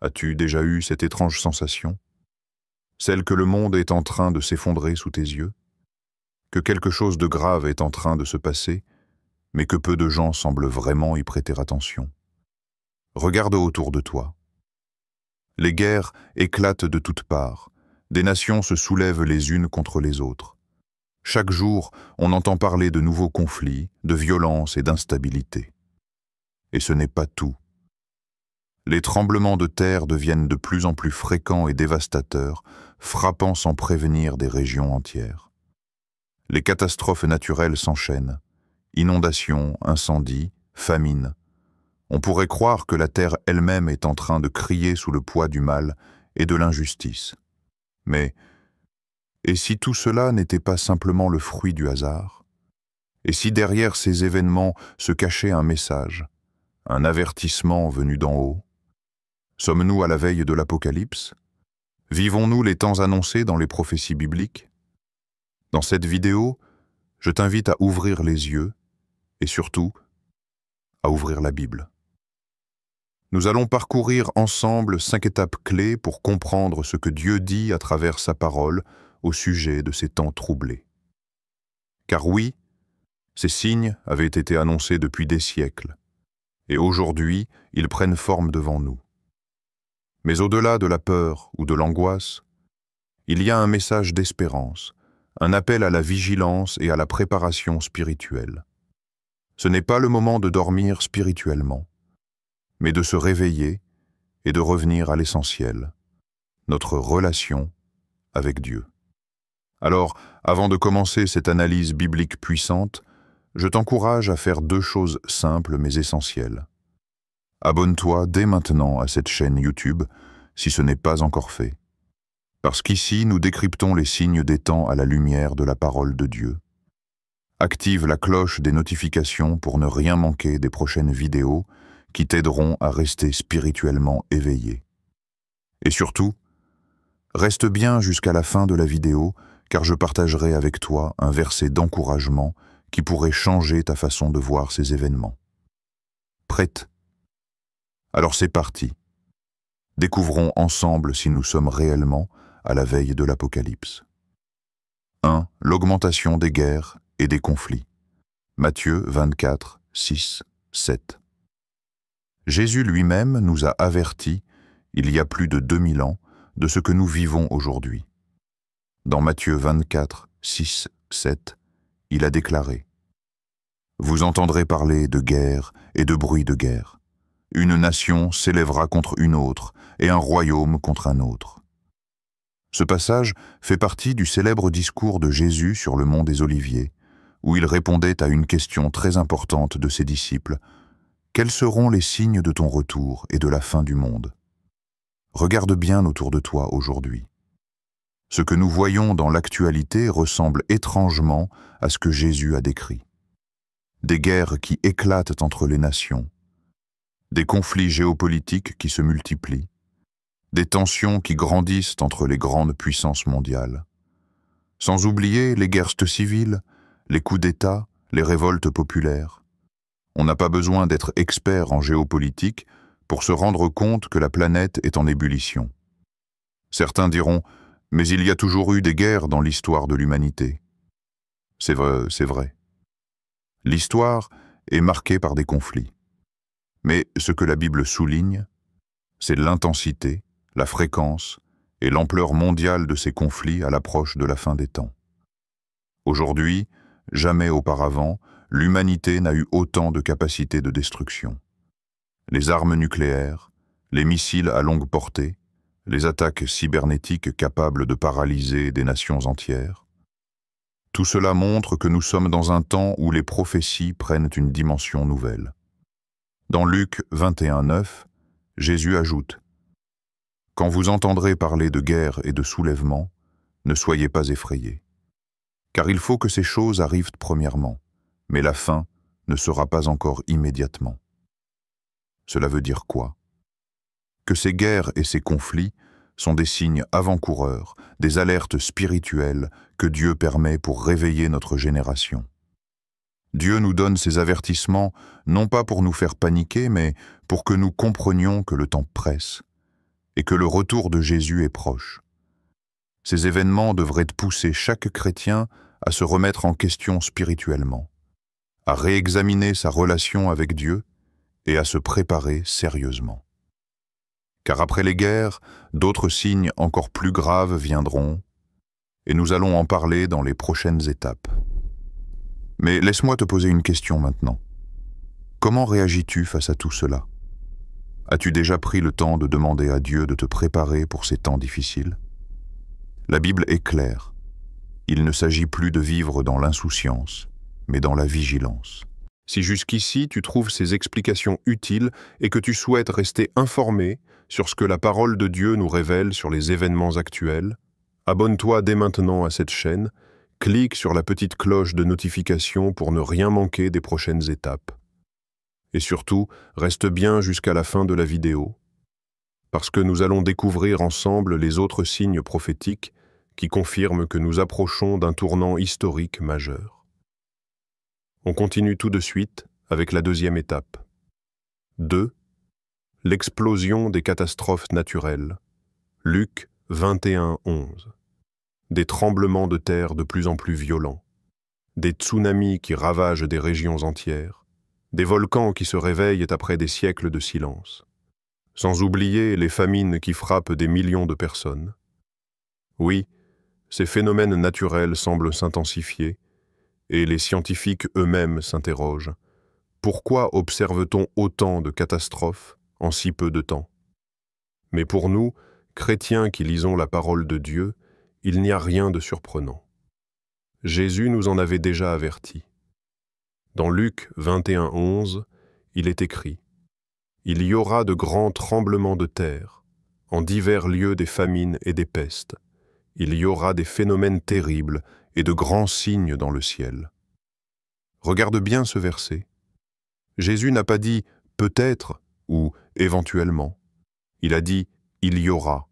As-tu déjà eu cette étrange sensation? Celle que le monde est en train de s'effondrer sous tes yeux? Que quelque chose de grave est en train de se passer, mais que peu de gens semblent vraiment y prêter attention. Regarde autour de toi. Les guerres éclatent de toutes parts. Des nations se soulèvent les unes contre les autres. Chaque jour, on entend parler de nouveaux conflits, de violence et d'instabilité. Et ce n'est pas tout. Les tremblements de terre deviennent de plus en plus fréquents et dévastateurs, frappant sans prévenir des régions entières. Les catastrophes naturelles s'enchaînent. Inondations, incendies, famines. On pourrait croire que la terre elle-même est en train de crier sous le poids du mal et de l'injustice. Mais, et si tout cela n'était pas simplement le fruit du hasard? Et si derrière ces événements se cachait un message, un avertissement venu d'en haut? Sommes-nous à la veille de l'Apocalypse? Vivons-nous les temps annoncés dans les prophéties bibliques? Dans cette vidéo, je t'invite à ouvrir les yeux et surtout à ouvrir la Bible. Nous allons parcourir ensemble 5 étapes clés pour comprendre ce que Dieu dit à travers sa parole au sujet de ces temps troublés. Car oui, ces signes avaient été annoncés depuis des siècles, et aujourd'hui, ils prennent forme devant nous. Mais au-delà de la peur ou de l'angoisse, il y a un message d'espérance, un appel à la vigilance et à la préparation spirituelle. Ce n'est pas le moment de dormir spirituellement, mais de se réveiller et de revenir à l'essentiel, notre relation avec Dieu. Alors, avant de commencer cette analyse biblique puissante, je t'encourage à faire 2 choses simples mais essentielles. Abonne-toi dès maintenant à cette chaîne YouTube, si ce n'est pas encore fait. Parce qu'ici, nous décryptons les signes des temps à la lumière de la parole de Dieu. Active la cloche des notifications pour ne rien manquer des prochaines vidéos qui t'aideront à rester spirituellement éveillé. Et surtout, reste bien jusqu'à la fin de la vidéo, car je partagerai avec toi un verset d'encouragement qui pourrait changer ta façon de voir ces événements. Prête? Alors c'est parti. Découvrons ensemble si nous sommes réellement à la veille de l'Apocalypse. 1. L'augmentation des guerres et des conflits. Matthieu 24, 6, 7. Jésus lui-même nous a avertis, il y a plus de 2000 ans, de ce que nous vivons aujourd'hui. Dans Matthieu 24, 6, 7, il a déclaré: « Vous entendrez parler de guerre et de bruit de guerre. Une nation s'élèvera contre une autre, et un royaume contre un autre. » Ce passage fait partie du célèbre discours de Jésus sur le mont des Oliviers, où il répondait à une question très importante de ses disciples: « Quels seront les signes de ton retour et de la fin du monde ?» Regarde bien autour de toi aujourd'hui. Ce que nous voyons dans l'actualité ressemble étrangement à ce que Jésus a décrit. Des guerres qui éclatent entre les nations, des conflits géopolitiques qui se multiplient, des tensions qui grandissent entre les grandes puissances mondiales. Sans oublier les guerres civiles, les coups d'État, les révoltes populaires. On n'a pas besoin d'être expert en géopolitique pour se rendre compte que la planète est en ébullition. Certains diront « mais il y a toujours eu des guerres dans l'histoire de l'humanité ». C'est vrai. L'histoire est marquée par des conflits. Mais ce que la Bible souligne, c'est l'intensité, la fréquence et l'ampleur mondiale de ces conflits à l'approche de la fin des temps. Aujourd'hui, jamais auparavant, l'humanité n'a eu autant de capacités de destruction. Les armes nucléaires, les missiles à longue portée, les attaques cybernétiques capables de paralyser des nations entières. Tout cela montre que nous sommes dans un temps où les prophéties prennent une dimension nouvelle. Dans Luc 21, 9, Jésus ajoute: « Quand vous entendrez parler de guerre et de soulèvement, ne soyez pas effrayés. Car il faut que ces choses arrivent premièrement, mais la fin ne sera pas encore immédiatement. » Cela veut dire quoi? Que ces guerres et ces conflits sont des signes avant-coureurs, des alertes spirituelles que Dieu permet pour réveiller notre génération. Dieu nous donne ces avertissements non pas pour nous faire paniquer, mais pour que nous comprenions que le temps presse, et que le retour de Jésus est proche. Ces événements devraient pousser chaque chrétien à se remettre en question spirituellement, à réexaminer sa relation avec Dieu et à se préparer sérieusement. Car après les guerres, d'autres signes encore plus graves viendront, et nous allons en parler dans les prochaines étapes. Mais laisse-moi te poser une question maintenant. Comment réagis-tu face à tout cela? As-tu déjà pris le temps de demander à Dieu de te préparer pour ces temps difficiles? La Bible est claire. Il ne s'agit plus de vivre dans l'insouciance, mais dans la vigilance. Si jusqu'ici tu trouves ces explications utiles et que tu souhaites rester informé sur ce que la parole de Dieu nous révèle sur les événements actuels, abonne-toi dès maintenant à cette chaîne, clique sur la petite cloche de notification pour ne rien manquer des prochaines étapes. Et surtout, reste bien jusqu'à la fin de la vidéo, parce que nous allons découvrir ensemble les autres signes prophétiques qui confirment que nous approchons d'un tournant historique majeur. On continue tout de suite avec la deuxième étape. 2. L'explosion des catastrophes naturelles. Luc 21:11. Des tremblements de terre de plus en plus violents, des tsunamis qui ravagent des régions entières, des volcans qui se réveillent après des siècles de silence, sans oublier les famines qui frappent des millions de personnes. Oui, ces phénomènes naturels semblent s'intensifier, et les scientifiques eux-mêmes s'interrogent. Pourquoi observe-t-on autant de catastrophes en si peu de temps? Mais pour nous, chrétiens qui lisons la parole de Dieu, il n'y a rien de surprenant. Jésus nous en avait déjà avertis. Dans Luc 21:11, il est écrit « Il y aura de grands tremblements de terre, en divers lieux des famines et des pestes. Il y aura des phénomènes terribles et de grands signes dans le ciel. » Regarde bien ce verset. Jésus n'a pas dit « peut-être » ou « éventuellement ». Il a dit « il y aura ».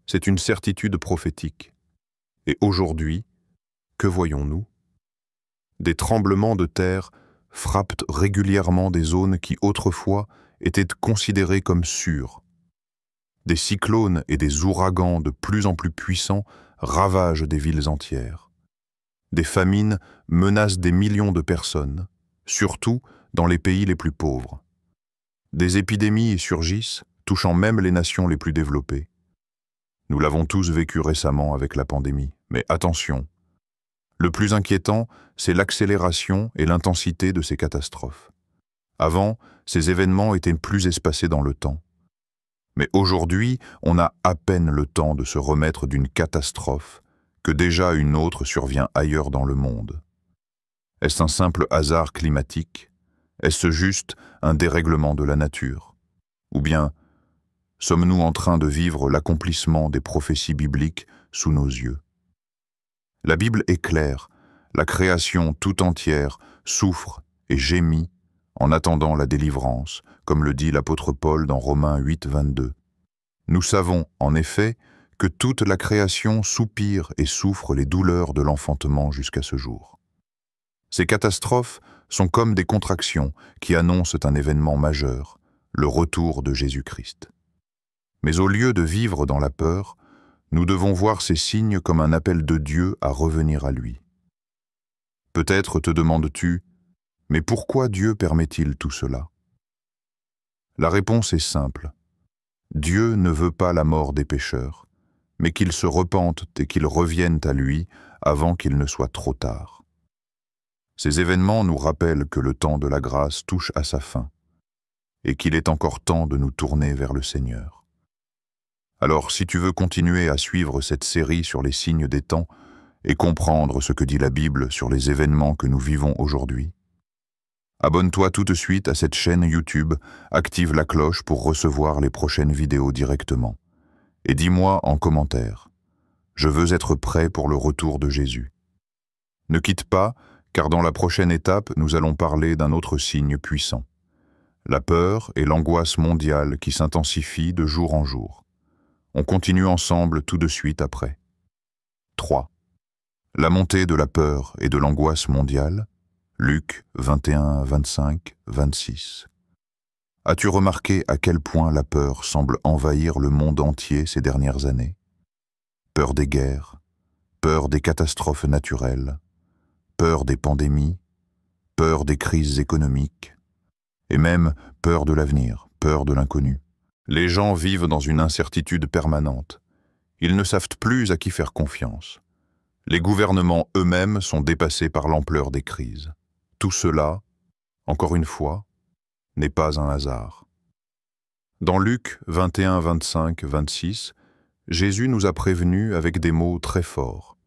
C'est une certitude prophétique. Et aujourd'hui, que voyons-nous? Des tremblements de terre frappent régulièrement des zones qui autrefois étaient considérées comme sûres. Des cyclones et des ouragans de plus en plus puissants ravagent des villes entières. Des famines menacent des millions de personnes, surtout dans les pays les plus pauvres. Des épidémies surgissent, touchant même les nations les plus développées. Nous l'avons tous vécu récemment avec la pandémie, mais attention, le plus inquiétant, c'est l'accélération et l'intensité de ces catastrophes. Avant, ces événements étaient plus espacés dans le temps. Mais aujourd'hui, on a à peine le temps de se remettre d'une catastrophe que déjà une autre survient ailleurs dans le monde. Est-ce un simple hasard climatique? Est-ce juste un dérèglement de la nature? Ou bien, sommes-nous en train de vivre l'accomplissement des prophéties bibliques sous nos yeux? La Bible est claire, la création tout entière souffre et gémit en attendant la délivrance, comme le dit l'apôtre Paul dans Romains 8:22. Nous savons, en effet, que toute la création soupire et souffre les douleurs de l'enfantement jusqu'à ce jour. Ces catastrophes sont comme des contractions qui annoncent un événement majeur, le retour de Jésus-Christ. Mais au lieu de vivre dans la peur, nous devons voir ces signes comme un appel de Dieu à revenir à lui. Peut-être te demandes-tu, mais pourquoi Dieu permet-il tout cela? La réponse est simple. Dieu ne veut pas la mort des pécheurs, mais qu'ils se repentent et qu'ils reviennent à lui avant qu'il ne soit trop tard. Ces événements nous rappellent que le temps de la grâce touche à sa fin et qu'il est encore temps de nous tourner vers le Seigneur. Alors, si tu veux continuer à suivre cette série sur les signes des temps et comprendre ce que dit la Bible sur les événements que nous vivons aujourd'hui, abonne-toi tout de suite à cette chaîne YouTube, active la cloche pour recevoir les prochaines vidéos directement. Et dis-moi en commentaire, je veux être prêt pour le retour de Jésus. Ne quitte pas, car dans la prochaine étape, nous allons parler d'un autre signe puissant. La peur et l'angoisse mondiale qui s'intensifient de jour en jour. On continue ensemble tout de suite après. 3. La montée de la peur et de l'angoisse mondiale. Luc 21, 25, 26. As-tu remarqué à quel point la peur semble envahir le monde entier ces dernières années? Peur des guerres, peur des catastrophes naturelles, peur des pandémies, peur des crises économiques, et même peur de l'avenir, peur de l'inconnu. Les gens vivent dans une incertitude permanente. Ils ne savent plus à qui faire confiance. Les gouvernements eux-mêmes sont dépassés par l'ampleur des crises. Tout cela, encore une fois, n'est pas un hasard. Dans Luc 21, 25, 26, Jésus nous a prévenus avec des mots très forts.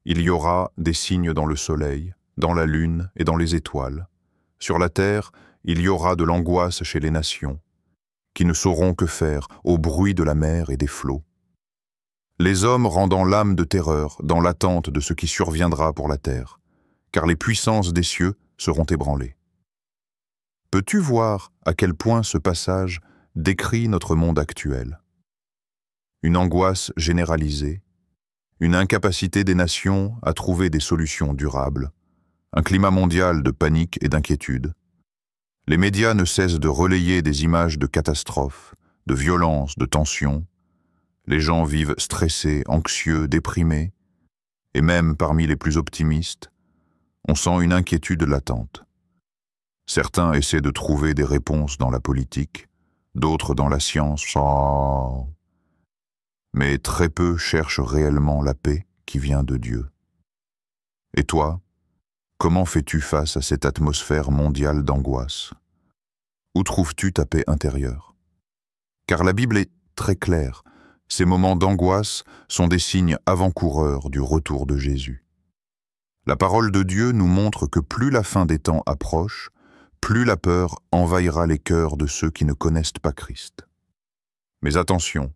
Il y aura des signes dans le soleil, dans la lune et dans les étoiles. Sur la terre, il y aura de l'angoisse chez les nations, qui ne sauront que faire au bruit de la mer et des flots. Les hommes rendant l'âme de terreur dans l'attente de ce qui surviendra pour la terre, car les puissances des cieux seront ébranlées. Peux-tu voir à quel point ce passage décrit notre monde actuel? Une angoisse généralisée, une incapacité des nations à trouver des solutions durables, un climat mondial de panique et d'inquiétude. Les médias ne cessent de relayer des images de catastrophes, de violences, de tensions. Les gens vivent stressés, anxieux, déprimés, et même parmi les plus optimistes, on sent une inquiétude latente. Certains essaient de trouver des réponses dans la politique, d'autres dans la science, mais très peu cherchent réellement la paix qui vient de Dieu. Et toi, comment fais-tu face à cette atmosphère mondiale d'angoisse? Où trouves-tu ta paix intérieure? Car la Bible est très claire, ces moments d'angoisse sont des signes avant-coureurs du retour de Jésus. La parole de Dieu nous montre que plus la fin des temps approche, plus la peur envahira les cœurs de ceux qui ne connaissent pas Christ. Mais attention,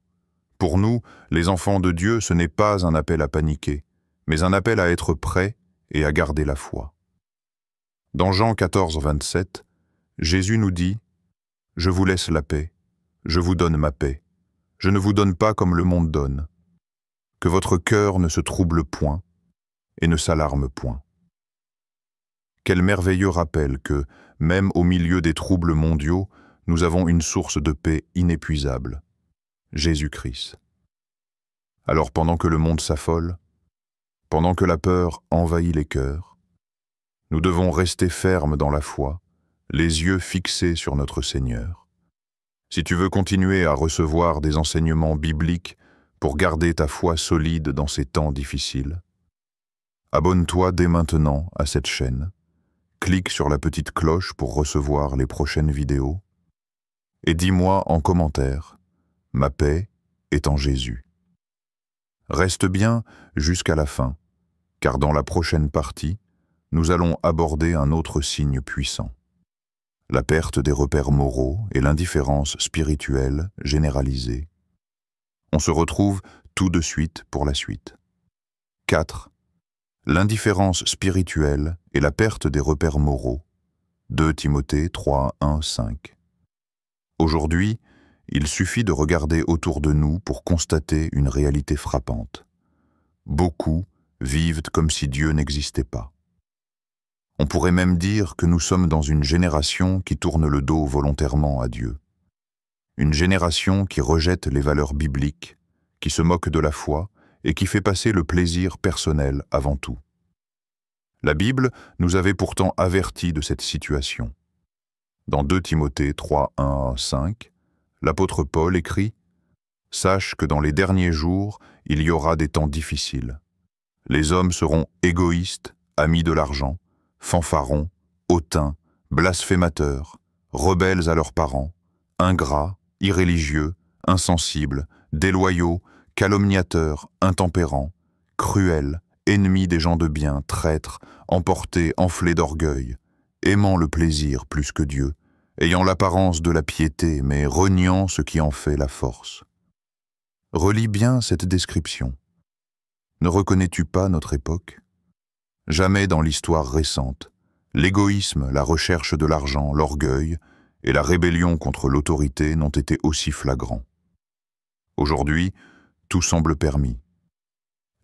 pour nous, les enfants de Dieu, ce n'est pas un appel à paniquer, mais un appel à être prêts et à garder la foi. Dans Jean 14, 27, Jésus nous dit « Je vous laisse la paix, je vous donne ma paix, je ne vous donne pas comme le monde donne. Que votre cœur ne se trouble point et ne s'alarme point. » Quel merveilleux rappel que, même au milieu des troubles mondiaux, nous avons une source de paix inépuisable, Jésus-Christ. Alors pendant que le monde s'affole, pendant que la peur envahit les cœurs, nous devons rester fermes dans la foi, les yeux fixés sur notre Seigneur. Si tu veux continuer à recevoir des enseignements bibliques pour garder ta foi solide dans ces temps difficiles, abonne-toi dès maintenant à cette chaîne, clique sur la petite cloche pour recevoir les prochaines vidéos et dis-moi en commentaire « Ma paix est en Jésus ». Reste bien jusqu'à la fin, car dans la prochaine partie, nous allons aborder un autre signe puissant. La perte des repères moraux et l'indifférence spirituelle généralisée. On se retrouve tout de suite pour la suite. 4. L'indifférence spirituelle et la perte des repères moraux. 2 Timothée 3, 1, 5. Aujourd'hui, il suffit de regarder autour de nous pour constater une réalité frappante. Beaucoup vivent comme si Dieu n'existait pas. On pourrait même dire que nous sommes dans une génération qui tourne le dos volontairement à Dieu. Une génération qui rejette les valeurs bibliques, qui se moque de la foi et qui fait passer le plaisir personnel avant tout. La Bible nous avait pourtant avertis de cette situation. Dans 2 Timothée 3, 1 à 5, l'apôtre Paul écrit « Sache que dans les derniers jours, il y aura des temps difficiles. Les hommes seront égoïstes, amis de l'argent, fanfarons, hautains, blasphémateurs, rebelles à leurs parents, ingrats, irréligieux, insensibles, déloyaux, calomniateurs, intempérants, cruels, ennemis des gens de bien, traîtres, emportés, enflés d'orgueil, aimant le plaisir plus que Dieu, ayant l'apparence de la piété, mais reniant ce qui en fait la force. » Relis bien cette description. Ne reconnais-tu pas notre époque? Jamais dans l'histoire récente, l'égoïsme, la recherche de l'argent, l'orgueil et la rébellion contre l'autorité n'ont été aussi flagrants. Aujourd'hui, tout semble permis.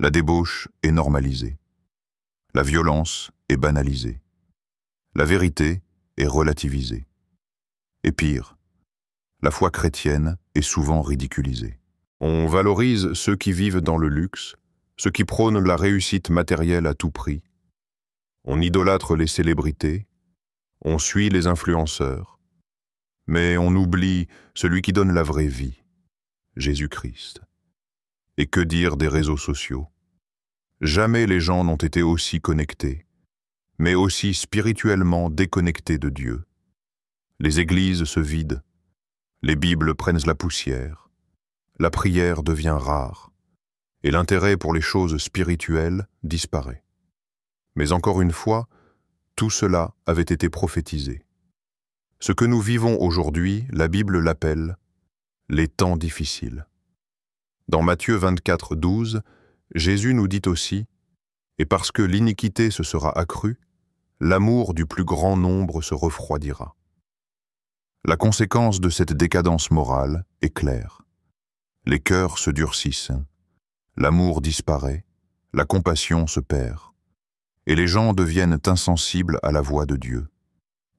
La débauche est normalisée. La violence est banalisée. La vérité est relativisée. Et pire, la foi chrétienne est souvent ridiculisée. On valorise ceux qui vivent dans le luxe, ceux qui prônent la réussite matérielle à tout prix. On idolâtre les célébrités, on suit les influenceurs, mais on oublie celui qui donne la vraie vie, Jésus-Christ. Et que dire des réseaux sociaux? Jamais les gens n'ont été aussi connectés, mais aussi spirituellement déconnectés de Dieu. Les églises se vident, les Bibles prennent la poussière, la prière devient rare, et l'intérêt pour les choses spirituelles disparaît. Mais encore une fois, tout cela avait été prophétisé. Ce que nous vivons aujourd'hui, la Bible l'appelle « les temps difficiles ». Dans Matthieu 24, 12, Jésus nous dit aussi « Et parce que l'iniquité se sera accrue, l'amour du plus grand nombre se refroidira. » La conséquence de cette décadence morale est claire. Les cœurs se durcissent, l'amour disparaît, la compassion se perd, et les gens deviennent insensibles à la voix de Dieu.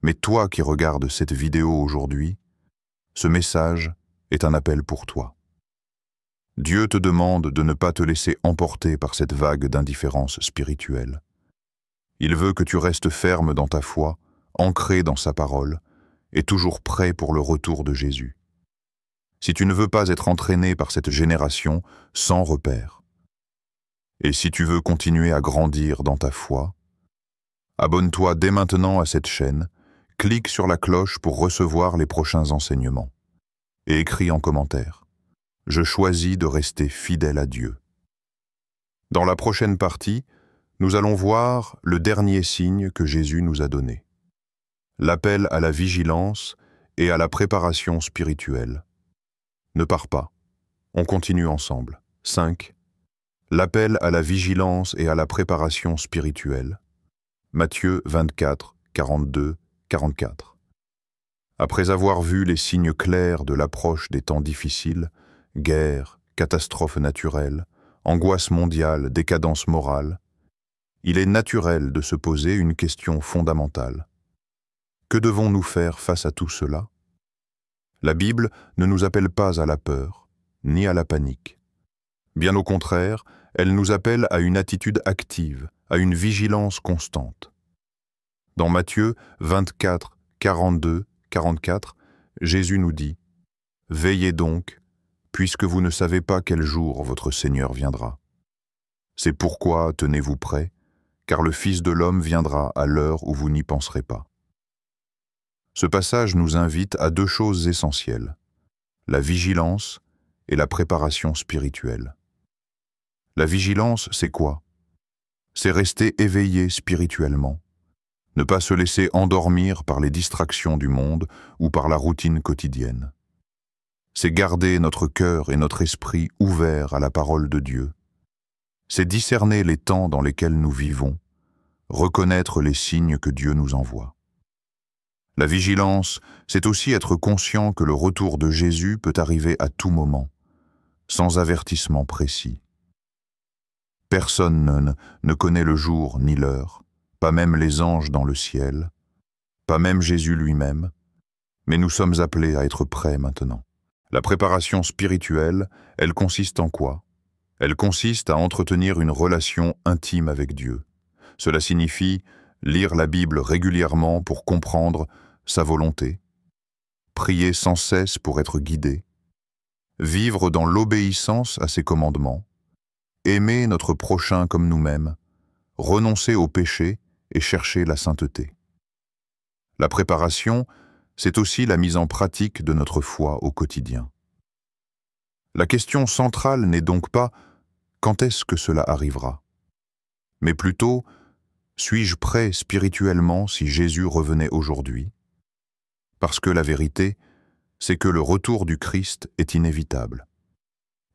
Mais toi qui regardes cette vidéo aujourd'hui, ce message est un appel pour toi. Dieu te demande de ne pas te laisser emporter par cette vague d'indifférence spirituelle. Il veut que tu restes ferme dans ta foi, ancré dans sa parole, et toujours prêt pour le retour de Jésus. Si tu ne veux pas être entraîné par cette génération sans repère, et si tu veux continuer à grandir dans ta foi, abonne-toi dès maintenant à cette chaîne, clique sur la cloche pour recevoir les prochains enseignements, et écris en commentaire « Je choisis de rester fidèle à Dieu ». Dans la prochaine partie, nous allons voir le dernier signe que Jésus nous a donné. L'appel à la vigilance et à la préparation spirituelle. Ne pars pas, on continue ensemble. 5. L'appel à la vigilance et à la préparation spirituelle. Matthieu 24, 42, 44. Après avoir vu les signes clairs de l'approche des temps difficiles, guerre, catastrophes naturelles, angoisse mondiale, décadence morale, il est naturel de se poser une question fondamentale. Que devons-nous faire face à tout cela? La Bible ne nous appelle pas à la peur, ni à la panique. Bien au contraire, elle nous appelle à une attitude active, à une vigilance constante. Dans Matthieu 24, 42, 44, Jésus nous dit « Veillez donc, puisque vous ne savez pas quel jour votre Seigneur viendra. C'est pourquoi tenez-vous prêts, car le Fils de l'homme viendra à l'heure où vous n'y penserez pas. » Ce passage nous invite à deux choses essentielles, la vigilance et la préparation spirituelle. La vigilance, c'est quoi? C'est rester éveillé spirituellement, ne pas se laisser endormir par les distractions du monde ou par la routine quotidienne. C'est garder notre cœur et notre esprit ouverts à la parole de Dieu. C'est discerner les temps dans lesquels nous vivons, reconnaître les signes que Dieu nous envoie. La vigilance, c'est aussi être conscient que le retour de Jésus peut arriver à tout moment, sans avertissement précis. Personne ne connaît le jour ni l'heure, pas même les anges dans le ciel, pas même Jésus lui-même, mais nous sommes appelés à être prêts maintenant. La préparation spirituelle, elle consiste en quoi? Elle consiste à entretenir une relation intime avec Dieu. Cela signifie lire la Bible régulièrement pour comprendre sa volonté, prier sans cesse pour être guidé, vivre dans l'obéissance à ses commandements, aimer notre prochain comme nous-mêmes, renoncer au péché et chercher la sainteté. La préparation, c'est aussi la mise en pratique de notre foi au quotidien. La question centrale n'est donc pas « quand est-ce que cela arrivera ?», mais plutôt « suis-je prêt spirituellement si Jésus revenait aujourd'hui ?» Parce que la vérité, c'est que le retour du Christ est inévitable.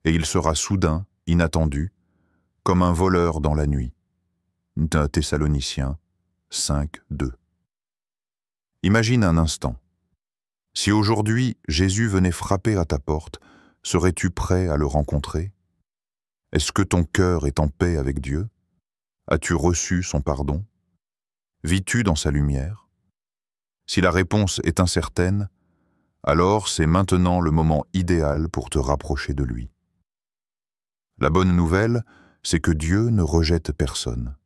Et il sera soudain, inattendu, comme un voleur dans la nuit. Thessaloniciens 5, 2. Imagine un instant. Si aujourd'hui Jésus venait frapper à ta porte, serais-tu prêt à le rencontrer? Est-ce que ton cœur est en paix avec Dieu? As-tu reçu son pardon? Vis-tu dans sa lumière? Si la réponse est incertaine, alors c'est maintenant le moment idéal pour te rapprocher de lui. La bonne nouvelle, c'est que Dieu ne rejette personne.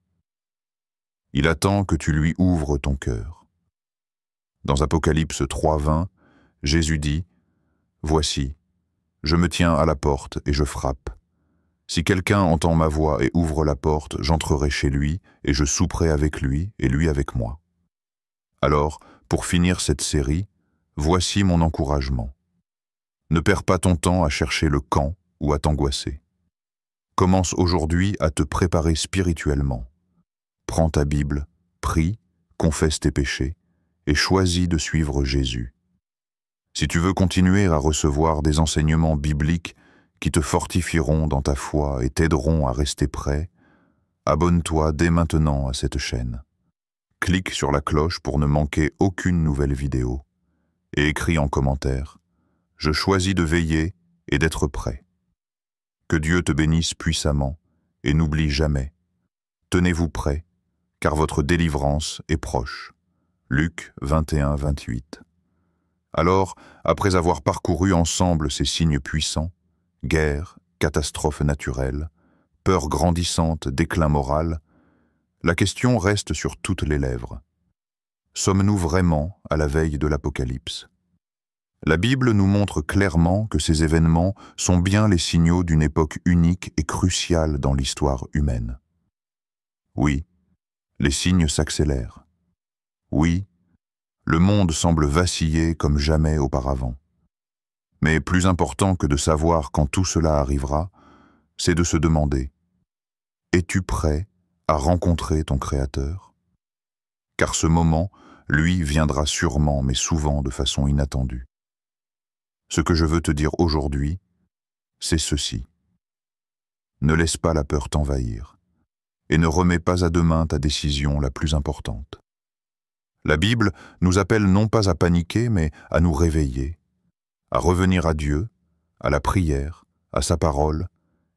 Il attend que tu lui ouvres ton cœur. Dans Apocalypse 3:20, Jésus dit « Voici, je me tiens à la porte et je frappe. Si quelqu'un entend ma voix et ouvre la porte, j'entrerai chez lui et je souperai avec lui et lui avec moi. » Alors, pour finir cette série, voici mon encouragement. Ne perds pas ton temps à chercher le quand ou à t'angoisser. Commence aujourd'hui à te préparer spirituellement. Prends ta Bible, prie, confesse tes péchés et choisis de suivre Jésus. Si tu veux continuer à recevoir des enseignements bibliques qui te fortifieront dans ta foi et t'aideront à rester prêt, abonne-toi dès maintenant à cette chaîne. Clique sur la cloche pour ne manquer aucune nouvelle vidéo et écris en commentaire « Je choisis de veiller et d'être prêt ». Que Dieu te bénisse puissamment et n'oublie jamais, tenez-vous prêts, car votre délivrance est proche. Luc 21:28. Alors, après avoir parcouru ensemble ces signes puissants, guerre, catastrophes naturelles, peur grandissante, déclin moral, la question reste sur toutes les lèvres. Sommes-nous vraiment à la veille de l'Apocalypse? La Bible nous montre clairement que ces événements sont bien les signaux d'une époque unique et cruciale dans l'histoire humaine. Oui, les signes s'accélèrent. Oui, le monde semble vaciller comme jamais auparavant. Mais plus important que de savoir quand tout cela arrivera, c'est de se demander « Es-tu prêt à rencontrer ton Créateur ?» Car ce moment, lui, viendra sûrement, mais souvent de façon inattendue. Ce que je veux te dire aujourd'hui, c'est ceci. Ne laisse pas la peur t'envahir et ne remets pas à demain ta décision la plus importante. La Bible nous appelle non pas à paniquer, mais à nous réveiller, à revenir à Dieu, à la prière, à sa parole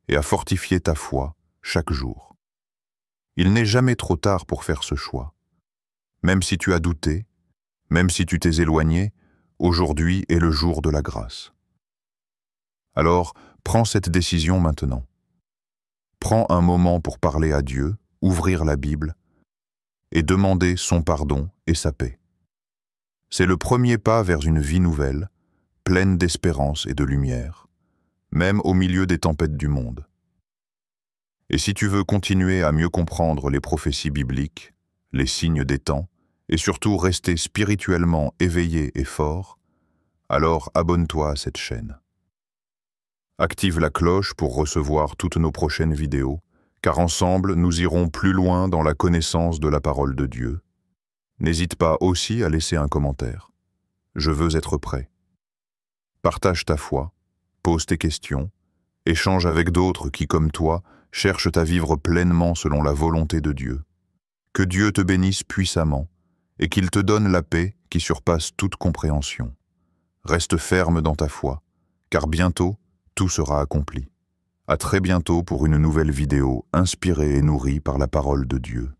et à fortifier ta foi chaque jour. Il n'est jamais trop tard pour faire ce choix. Même si tu as douté, même si tu t'es éloigné, aujourd'hui est le jour de la grâce. Alors, prends cette décision maintenant. Prends un moment pour parler à Dieu, ouvrir la Bible et demander son pardon et sa paix. C'est le premier pas vers une vie nouvelle, pleine d'espérance et de lumière, même au milieu des tempêtes du monde. Et si tu veux continuer à mieux comprendre les prophéties bibliques, les signes des temps, et surtout rester spirituellement éveillé et fort, alors abonne-toi à cette chaîne. Active la cloche pour recevoir toutes nos prochaines vidéos, car ensemble nous irons plus loin dans la connaissance de la parole de Dieu. N'hésite pas aussi à laisser un commentaire. Je veux être prêt. Partage ta foi, pose tes questions, échange avec d'autres qui, comme toi, cherchent à vivre pleinement selon la volonté de Dieu. Que Dieu te bénisse puissamment et qu'il te donne la paix qui surpasse toute compréhension. Reste ferme dans ta foi, car bientôt, tout sera accompli. À très bientôt pour une nouvelle vidéo inspirée et nourrie par la parole de Dieu.